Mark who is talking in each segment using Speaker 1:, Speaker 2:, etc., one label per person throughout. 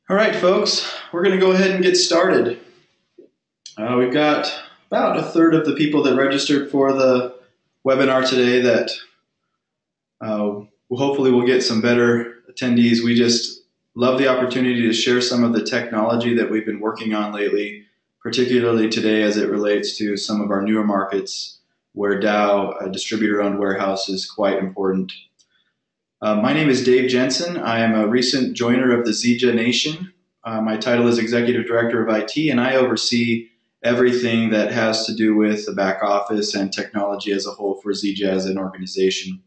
Speaker 1: All right, folks, we're going to go ahead and get started. We've got about a third of the people that registered for the webinar today that hopefully we'll get some better attendees. We just love the opportunity to share some of the technology that we've been working on lately, particularly today as it relates to some of our newer markets where DOW, a distributor-owned warehouse, is quite important. My name is Dave Jensen. I am a recent joiner of the Zija Nation. My title is Executive Director of IT, and I oversee everything that has to do with the back office and technology as a whole for Zija as an organization.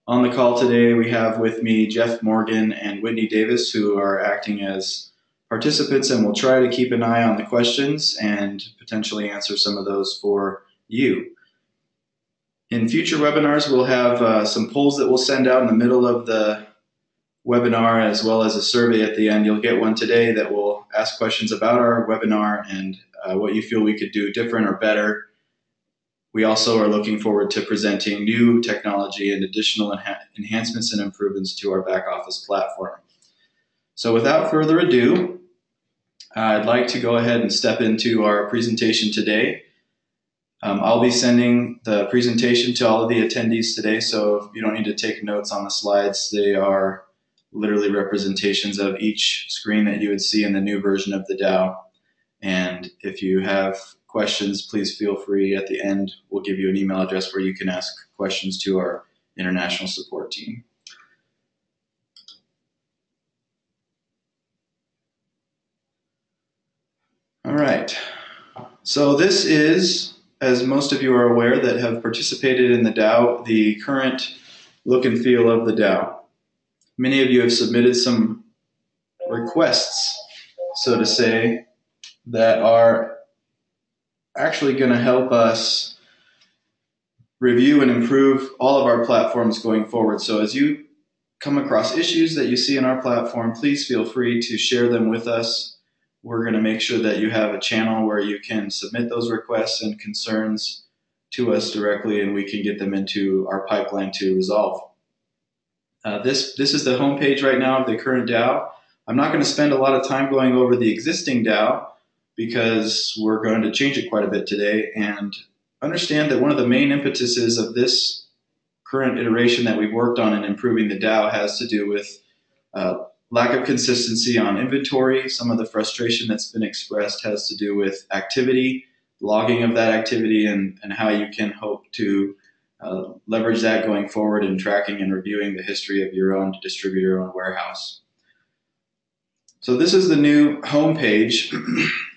Speaker 1: On the call today, we have with me Jeff Morgan and Whitney Davis, who are acting as participants, and we'll try to keep an eye on the questions and potentially answer some of those for you. In future webinars, we'll have some polls that we'll send out in the middle of the webinar, as well as a survey at the end. You'll get one today that will ask questions about our webinar and what you feel we could do different or better. We also are looking forward to presenting new technology and additional enhancements and improvements to our back office platform. So without further ado, I'd like to go ahead and step into our presentation today. I'll be sending the presentation to all of the attendees today, so you don't need to take notes on the slides. They are literally representations of each screen that you would see in the new version of the DOW. And if you have questions, please feel free. At the end, we'll give you an email address where you can ask questions to our international support team. All right, so this is, as most of you are aware that have participated in the DOW, the current look and feel of the DOW. Many of you have submitted some requests, so to say, that are actually going to help us review and improve all of our platforms going forward. So as you come across issues that you see in our platform, please feel free to share them with us. We're going to make sure that you have a channel where you can submit those requests and concerns to us directly, and we can get them into our pipeline to resolve. This is the homepage right now of the current DOW. I'm not going to spend a lot of time going over the existing DOW because we're going to change it quite a bit today, and understand that one of the main impetuses of this current iteration that we've worked on in improving the DOW has to do with lack of consistency on inventory. Some of the frustration that's been expressed has to do with activity, logging of that activity, and how you can hope to leverage that going forward in tracking and reviewing the history of your own distributor-owned warehouse. So this is the new homepage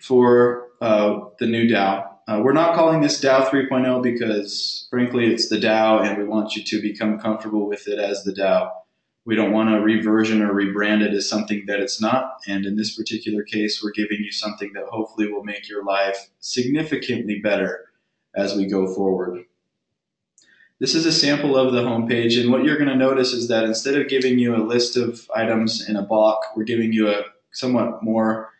Speaker 1: for the new DOW. We're not calling this DOW 3.0 because, frankly, it's the DOW, and we want you to become comfortable with it as the DOW. We don't want to reversion or rebrand it as something that it's not, and in this particular case, we're giving you something that hopefully will make your life significantly better as we go forward. This is a sample of the homepage, and what you're going to notice is that instead of giving you a list of items in a block, we're giving you a somewhat more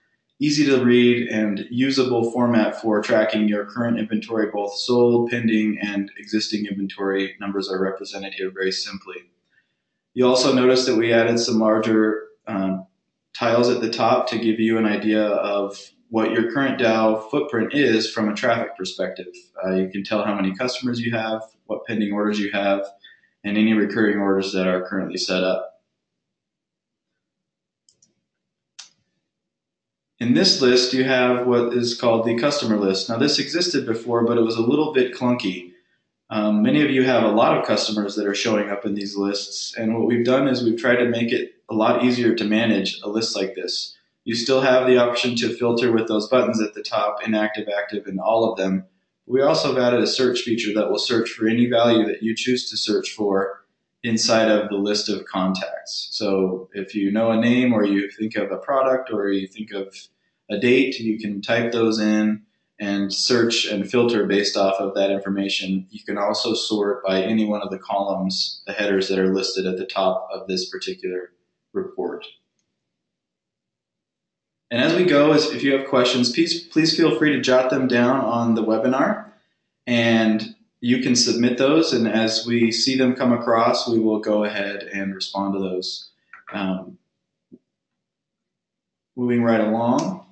Speaker 1: easy to read and usable format for tracking your current inventory, both sold, pending, and existing inventory. Numbers are represented here very simply. You also notice that we added some larger tiles at the top to give you an idea of what your current DOW footprint is from a traffic perspective. You can tell how many customers you have, what pending orders you have, and any recurring orders that are currently set up. In this list, you have what is called the customer list. Now, this existed before, but it was a little bit clunky. Many of you have a lot of customers that are showing up in these lists, and what we've done is we've tried to make it a lot easier to manage a list like this. You still have the option to filter with those buttons at the top, inactive, active, and all of them. We also have added a search feature that will search for any value that you choose to search for inside of the list of contacts. So if you know a name, or you think of a product, or you think of a date, you can type those in and search and filter based off of that information. You can also sort by any one of the columns, the headers that are listed at the top of this particular report. And as we go, if you have questions, please feel free to jot them down on the webinar, and you can submit those, and as we see them come across, we will go ahead and respond to those. moving right along.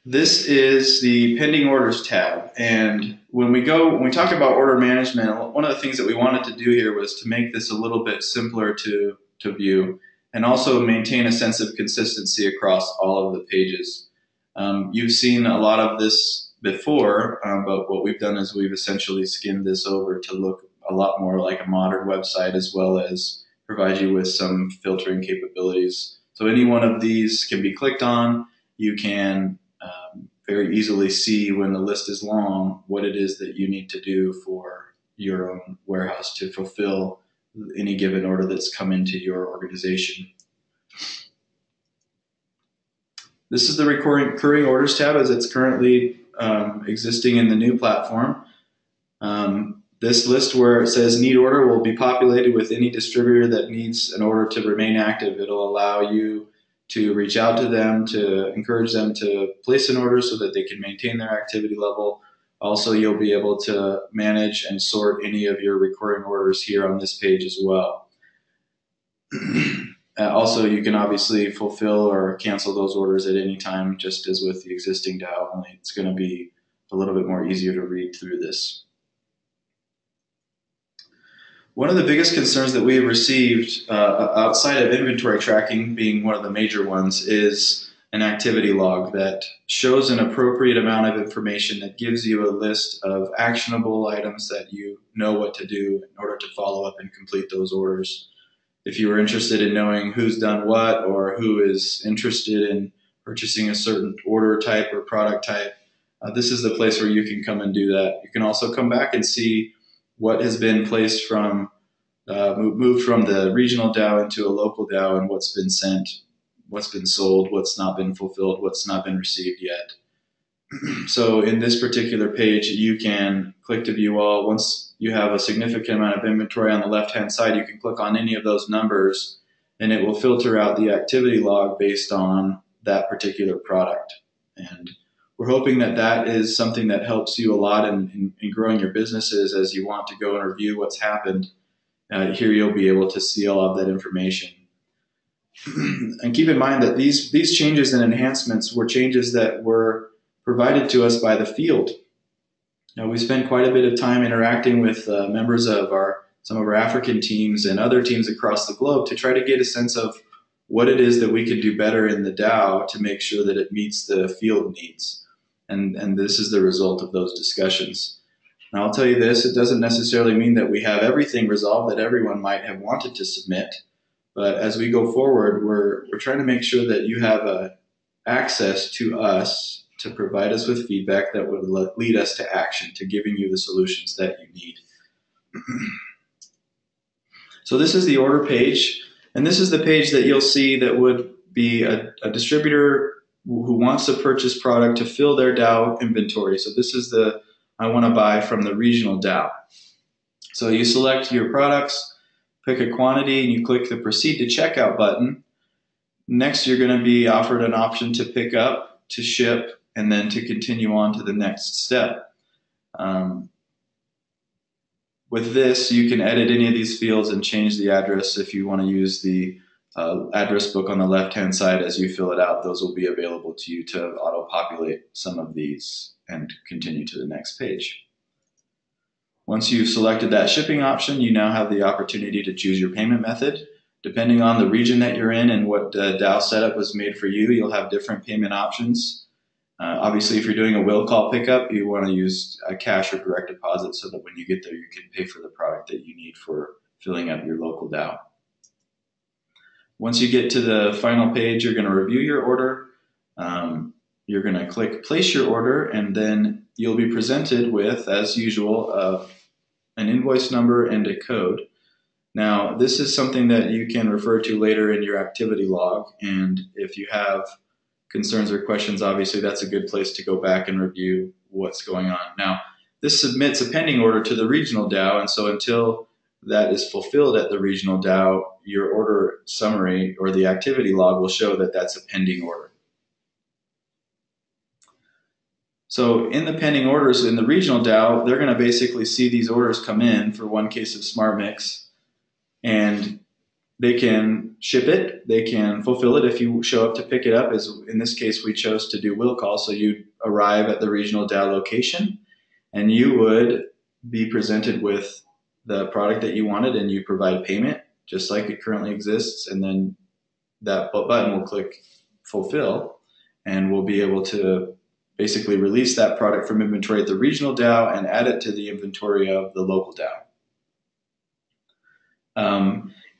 Speaker 1: This is the pending orders tab, and when we talk about order management, one of the things that we wanted to do here was to make this a little bit simpler to view, and also maintain a sense of consistency across all of the pages. You've seen a lot of this before, but what we've done is we've essentially skimmed this over to look a lot more like a modern website, as well as provide you with some filtering capabilities. So any one of these can be clicked on. You can very easily see, when the list is long, what it is that you need to do for your own warehouse to fulfill any given order that's come into your organization. This is the recurring orders tab as it's currently existing in the new platform. This list where it says need order will be populated with any distributor that needs an order to remain active. It'll allow you to reach out to them, to encourage them to place an order so that they can maintain their activity level. Also, you'll be able to manage and sort any of your recurring orders here on this page as well. Also, you can obviously fulfill or cancel those orders at any time, just as with the existing DOW, only it's going to be a little bit more easier to read through this. One of the biggest concerns that we have received outside of inventory tracking being one of the major ones is an activity log that shows an appropriate amount of information that gives you a list of actionable items that you know what to do in order to follow up and complete those orders. If you are interested in knowing who's done what or who is interested in purchasing a certain order type or product type, this is the place where you can come and do that. You can also come back and see what has been placed from, moved from the regional DOW into a local DOW, and what's been sent, what's been sold, what's not been fulfilled, what's not been received yet. So in this particular page, you can click to view all. Once you have a significant amount of inventory on the left-hand side, you can click on any of those numbers, and it will filter out the activity log based on that particular product. And we're hoping that that is something that helps you a lot in growing your businesses as you want to go and review what's happened. Here you'll be able to see all of that information. And keep in mind that these changes and enhancements were changes that were provided to us by the field. Now, we spent quite a bit of time interacting with members of some of our African teams and other teams across the globe to try to get a sense of what it is that we could do better in the DOW to make sure that it meets the field needs. And this is the result of those discussions. Now, I'll tell you this, it doesn't necessarily mean that we have everything resolved that everyone might have wanted to submit. But as we go forward, we're trying to make sure that you have access to us to provide us with feedback that would lead us to action, to giving you the solutions that you need. So this is the order page, and this is the page that you'll see that would be a distributor who wants to purchase product to fill their DOW inventory. So this is the I want to buy from the regional DOW. So you select your products, pick a quantity, and you click the Proceed to Checkout button. Next, you're going to be offered an option to pick up, to ship, and then to continue on to the next step. With this, you can edit any of these fields and change the address. If you want to use the address book on the left-hand side as you fill it out, those will be available to you to auto-populate some of these and continue to the next page. Once you've selected that shipping option, you now have the opportunity to choose your payment method. Depending on the region that you're in and what DOW setup was made for you, you'll have different payment options. Obviously, if you're doing a will call pickup, you want to use a cash or direct deposit so that when you get there, you can pay for the product that you need for filling up your local DOW. Once you get to the final page, you're going to review your order. You're going to click Place Your Order, and then you'll be presented with, as usual, an invoice number and a code. Now, this is something that you can refer to later in your activity log, and if you have concerns or questions, obviously that's a good place to go back and review what's going on. Now, this submits a pending order to the regional DOW, and so until that is fulfilled at the regional DOW, your order summary or the activity log will show that that's a pending order. So in the pending orders in the regional DOW, they're going to basically see these orders come in for one case of Smart Mix, and they can ship it, they can fulfill it if you show up to pick it up. As in this case, we chose to do will call, so you'd arrive at the regional DOW location, and you would be presented with the product that you wanted, and you provide payment just like it currently exists, and then that button will click fulfill, and we'll be able to basically release that product from inventory at the regional DOW and add it to the inventory of the local DOW.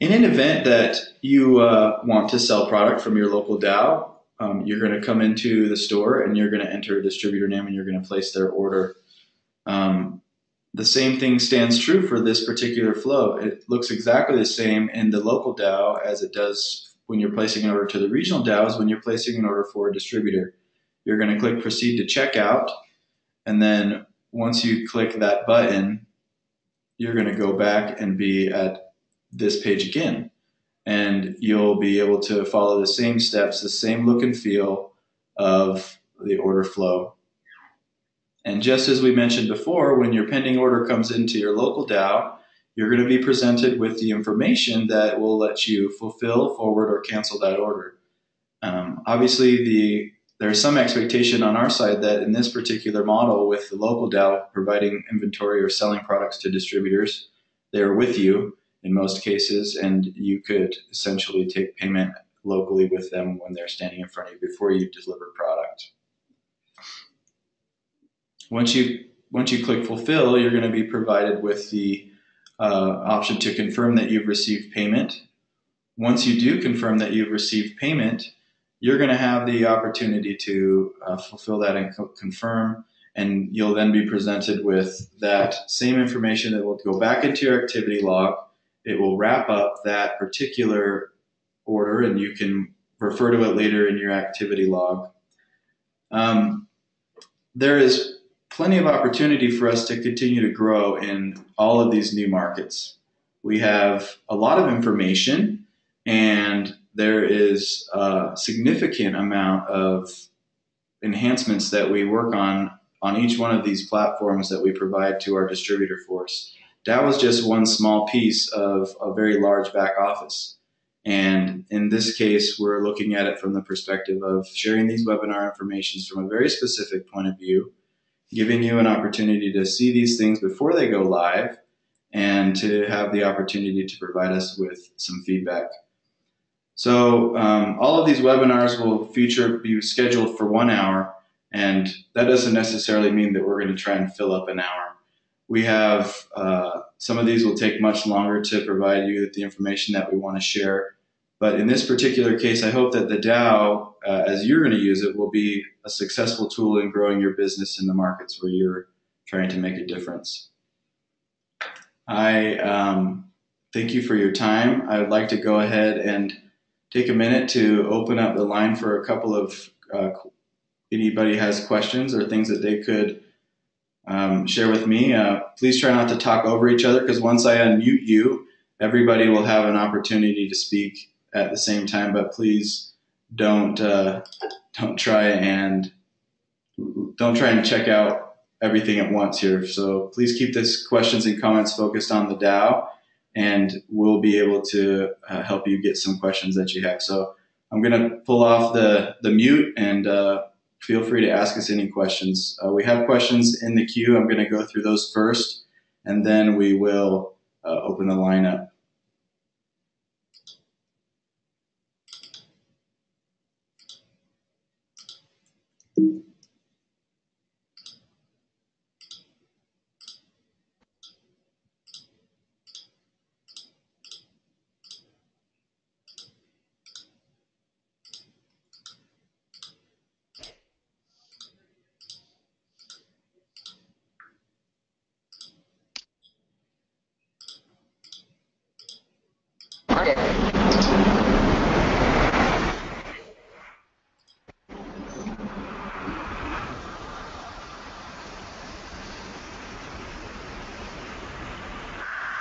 Speaker 1: In an event that you want to sell product from your local DOW, you're going to come into the store and you're going to enter a distributor name and you're going to place their order. The same thing stands true for this particular flow. It looks exactly the same in the local DOW as it does when you're placing an order to the regional DOWs. When you're placing an order for a distributor, you're going to click proceed to checkout, and then once you click that button, you're going to go back and be at this page again, and you'll be able to follow the same steps, the same look and feel of the order flow. And just as we mentioned before, when your pending order comes into your local DOW, you're going to be presented with the information that will let you fulfill, forward, or cancel that order. Obviously, there's some expectation on our side that in this particular model with the local DOW providing inventory or selling products to distributors, they're with you in most cases, and you could essentially take payment locally with them when they're standing in front of you before you deliver product. Once you click fulfill, you're going to be provided with the option to confirm that you've received payment. Once you do confirm that you've received payment, you're going to have the opportunity to fulfill that and confirm, and you'll then be presented with that same information that will go back into your activity log. It will wrap up that particular order, and you can refer to it later in your activity log. There is plenty of opportunity for us to continue to grow in all of these new markets. We have a lot of information, and there is a significant amount of enhancements that we work on each one of these platforms that we provide to our distributor force. That was just one small piece of a very large back office. And in this case, we're looking at it from the perspective of sharing these webinar informations from a very specific point of view, giving you an opportunity to see these things before they go live, and to have the opportunity to provide us with some feedback. So all of these webinars will be scheduled for 1 hour, and that doesn't necessarily mean that we're going to try and fill up an hour. We have some of these will take much longer to provide you with the information that we want to share. But in this particular case, I hope that the DOW, as you're going to use it, will be a successful tool in growing your business in the markets where you're trying to make a difference. I thank you for your time. I would like to go ahead and take a minute to open up the line for a couple of anybody has questions or things that they could share with me. Please try not to talk over each other, because once I unmute you, everybody will have an opportunity to speak at the same time. But please don't try and check out everything at once here. So please keep this questions and comments focused on the DOW, and we'll be able to help you get some questions that you have. So I'm going to pull off the mute, and feel free to ask us any questions. We have questions in the queue. I'm going to go through those first, and then we will open the line up.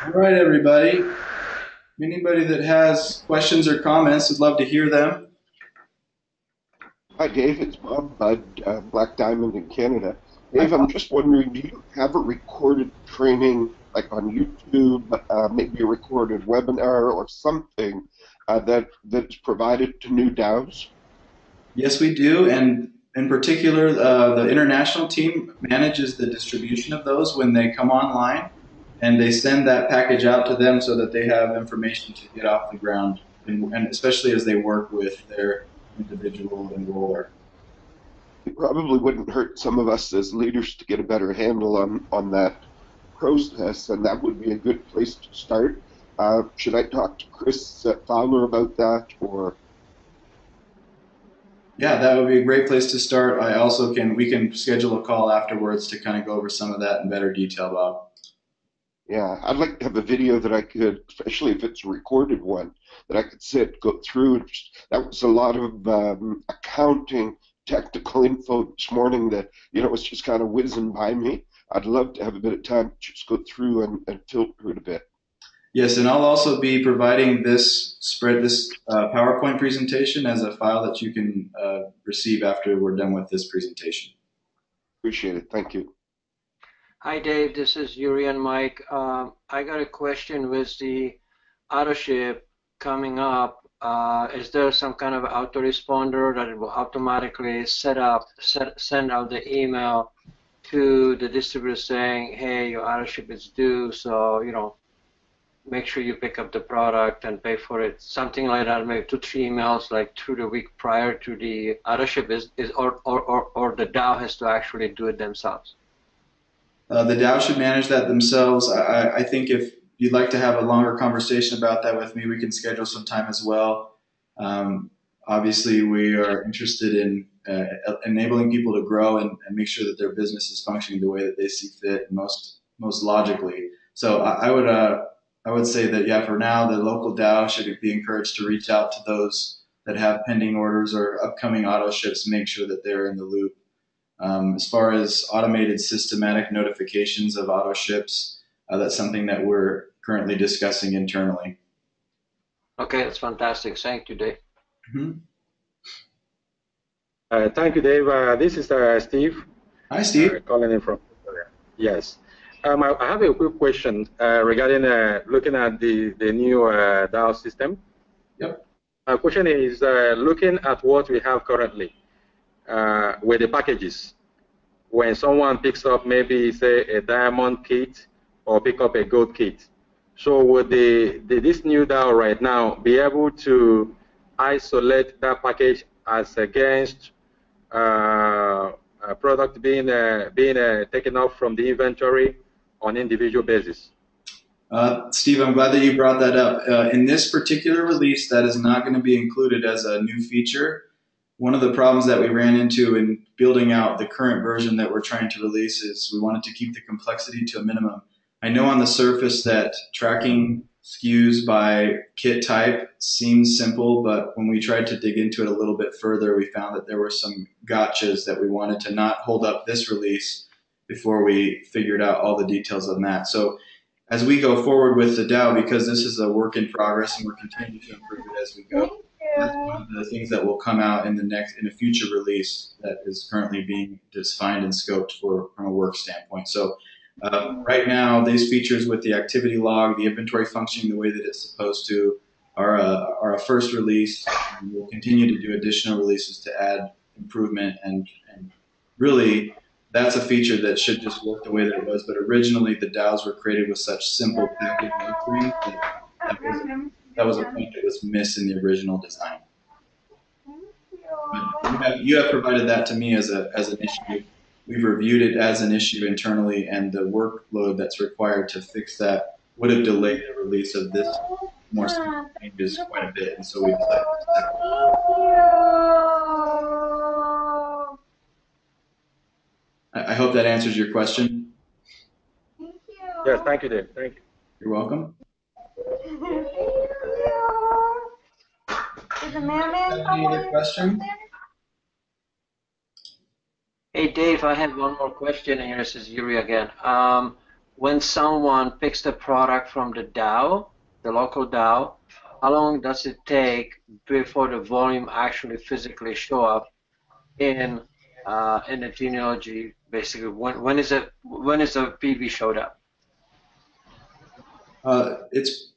Speaker 1: All right, everybody. Anybody that has questions or comments, would love to hear them.
Speaker 2: Hi, Dave. It's Bob Budd, Black Diamond in Canada. Dave, I'm just wondering, do you have a recorded training like on YouTube, maybe a recorded webinar or something that's provided to new DAOs?
Speaker 1: Yes, we do, and in particular, the international team manages the distribution of those when they come online, and they send that package out to them so that they have information to get off the ground, and especially as they work with their individual enroller.
Speaker 2: It probably wouldn't hurt some of us as leaders to get a better handle on that process, and that would be a good place to start. Should I talk to Chris Fowler about that, or?
Speaker 1: Yeah, that would be a great place to start. We can schedule a call afterwards to kind of go over some of that in better detail, Bob.
Speaker 2: Yeah, I'd like to have a video that I could, especially if it's a recorded one, that I could go through. That was a lot of accounting, technical info this morning that, was just kind of whizzing by me. I'd love to have a bit of time to just go through and filter it a bit.
Speaker 1: Yes, and I'll also be providing this PowerPoint presentation as a file that you can receive after we're done with this presentation.
Speaker 2: Appreciate it. Thank you.
Speaker 3: Hi, Dave. This is Yuri and Mike. I got a question with the AutoShip coming up. Is there some kind of autoresponder that it will automatically send out the email to the distributor saying, hey, your AutoShip is due, so, make sure you pick up the product and pay for it, something like that, maybe 2-3 emails like through the week prior to the AutoShip or the DAO has to actually do it themselves?
Speaker 1: The DAO should manage that themselves. I think if you'd like to have a longer conversation about that with me, we can schedule some time as well. Obviously, we are interested in enabling people to grow and make sure that their business is functioning the way that they see fit and most logically. So I would say that, yeah, for now, the local DAO should be encouraged to reach out to those that have pending orders or upcoming auto ships, make sure that they're in the loop. As far as automated systematic notifications of auto ships, that's something that we're currently discussing internally.
Speaker 3: Okay, that's fantastic. Thank you, Dave.
Speaker 1: Mm-hmm.
Speaker 4: Thank you, Dave. This is Steve.
Speaker 1: Hi, Steve.
Speaker 4: Calling in from Victoria. Yes. I have a quick question regarding looking at the new DAO system.
Speaker 1: Yep.
Speaker 4: My question is looking at what we have currently with the packages. When someone picks up maybe say a diamond kit or pick up a gold kit, so would this new DAO right now be able to isolate that package as against a product being taken off from the inventory on individual basis?
Speaker 1: Steve, I'm glad that you brought that up. In this particular release, that is not going to be included as a new feature. One of the problems that we ran into in building out the current version that we're trying to release is we wanted to keep the complexity to a minimum. I know on the surface that tracking SKUs by kit type seems simple, but when we tried to dig into it a little bit further, we found that there were some gotchas that we wanted to not hold up this release before we figured out all the details on that. So as we go forward with the DAO, because this is a work in progress and we're continuing to improve it as we go, that's one of the things that will come out in a future release that is currently being defined and scoped from a work standpoint. So right now, these features with the activity log, the inventory functioning the way that it's supposed to, are a first release. And we'll continue to do additional releases to add improvement, and really, that's a feature that should just work the way that it was. But originally, the DAOs were created with such simple package offerings that was a point that was missed in the original design. But you have provided that to me as an issue. We've reviewed it as an issue internally, and the workload that's required to fix that would have delayed the release of this more simple changes quite a bit, and so we decided to I hope that answers your question.
Speaker 4: Yes, thank you, Dave. Thank you.
Speaker 1: You're welcome. Any other questions?
Speaker 3: Hey, Dave, I have one more question here. This is Yuri again. When someone picks the product from the DAO, the local DAO, how long does it take before the volume actually physically show up in the genealogy? Basically, when is the PV showed up?
Speaker 1: That's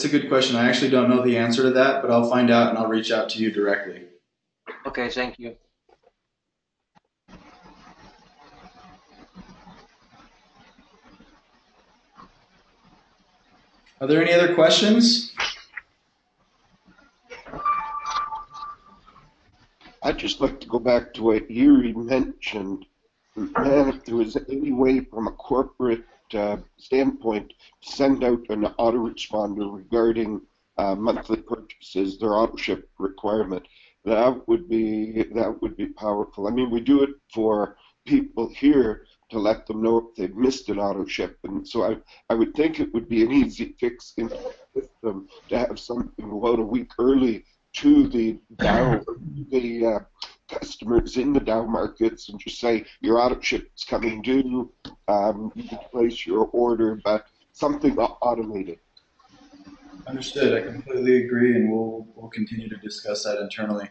Speaker 1: a good question. I actually don't know the answer to that, but I'll find out and I'll reach out to you directly.
Speaker 3: Okay, thank you.
Speaker 1: Are there any other questions?
Speaker 2: I'd just like to go back to what Yuri mentioned. Man, if there was any way from a corporate standpoint to send out an autoresponder regarding monthly purchases, their auto ship requirement, that would be powerful. I mean, we do it for people here to let them know if they've missed an auto ship, and so I would think it would be an easy fix in the system to have something go out a week early to the DAO, the customers in the DAO markets, and just say your auto ship is coming due. You can place your order, but something automated.
Speaker 1: Understood. I completely agree, and we'll continue to discuss that internally.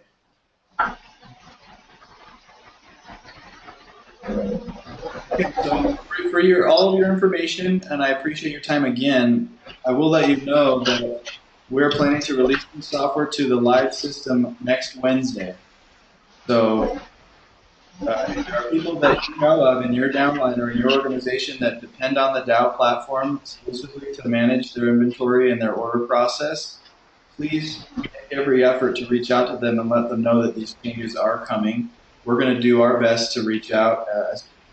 Speaker 1: Okay, so for all of your information, and I appreciate your time again, I will let you know that we're planning to release the software to the live system next Wednesday. So if there are people that you know of in your downline or in your organization that depend on the DAO platform exclusively to manage their inventory and their order process, please make every effort to reach out to them and let them know that these changes are coming. We're going to do our best to reach out.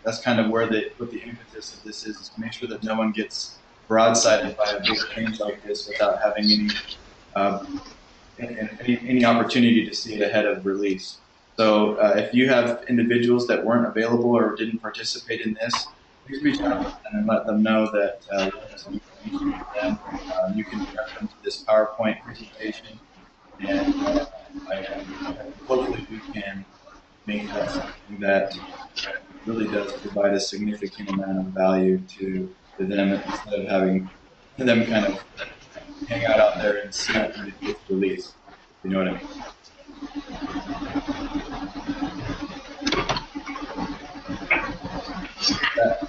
Speaker 1: That's kind of what the impetus of this is to make sure that no one gets broadsided by a big change like this without having any opportunity to see it ahead of release. So if you have individuals that weren't available or didn't participate in this, please reach out to them and let them know that you can direct them to this PowerPoint presentation, and hopefully we can make that something that really does provide a significant amount of value to them instead of having them kind of hang out there and see it when it gets released. You know what I mean?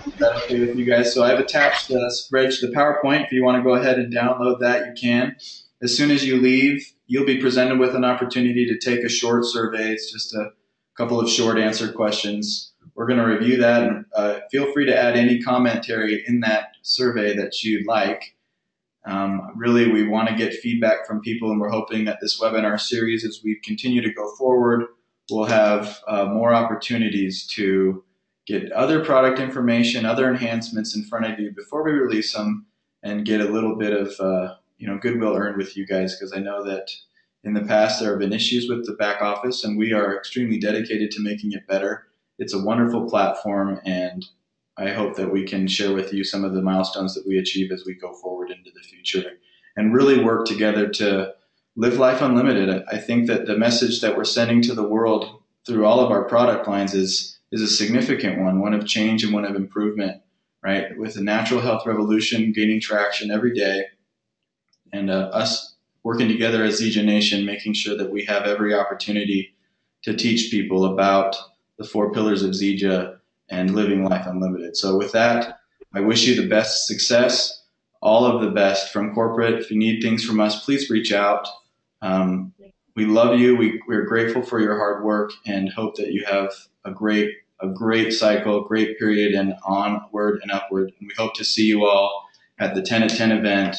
Speaker 1: Is that okay with you guys? So I've attached the PowerPoint. If you want to go ahead and download that, you can. As soon as you leave, you'll be presented with an opportunity to take a short survey. It's just a couple of short answer questions. We're going to review that, and feel free to add any commentary in that survey that you'd like. Really, we want to get feedback from people, and we're hoping that this webinar series, as we continue to go forward, will have more opportunities to get other product information, other enhancements in front of you before we release them, and get a little bit of goodwill earned with you guys, because I know that in the past there have been issues with the back office, and we are extremely dedicated to making it better. It's a wonderful platform, and I hope that we can share with you some of the milestones that we achieve as we go forward into the future and really work together to live life unlimited. I think that the message that we're sending to the world through all of our product lines is a significant one of change and one of improvement, right? With the natural health revolution gaining traction every day, and us working together as Zija Nation, making sure that we have every opportunity to teach people about the 4 pillars of Zija and living life unlimited. So with that, I wish you the best success, all of the best from corporate. If you need things from us, please reach out. We love you. We're grateful for your hard work and hope that you have a great cycle, great period, and onward and upward. And we hope to see you all at the 10 at 10 event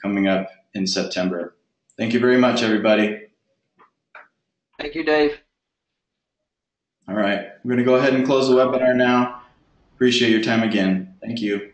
Speaker 1: coming up in September. Thank you very much, everybody.
Speaker 3: Thank you, Dave.
Speaker 1: All right, we're going to go ahead and close the webinar now. Appreciate your time again. Thank you.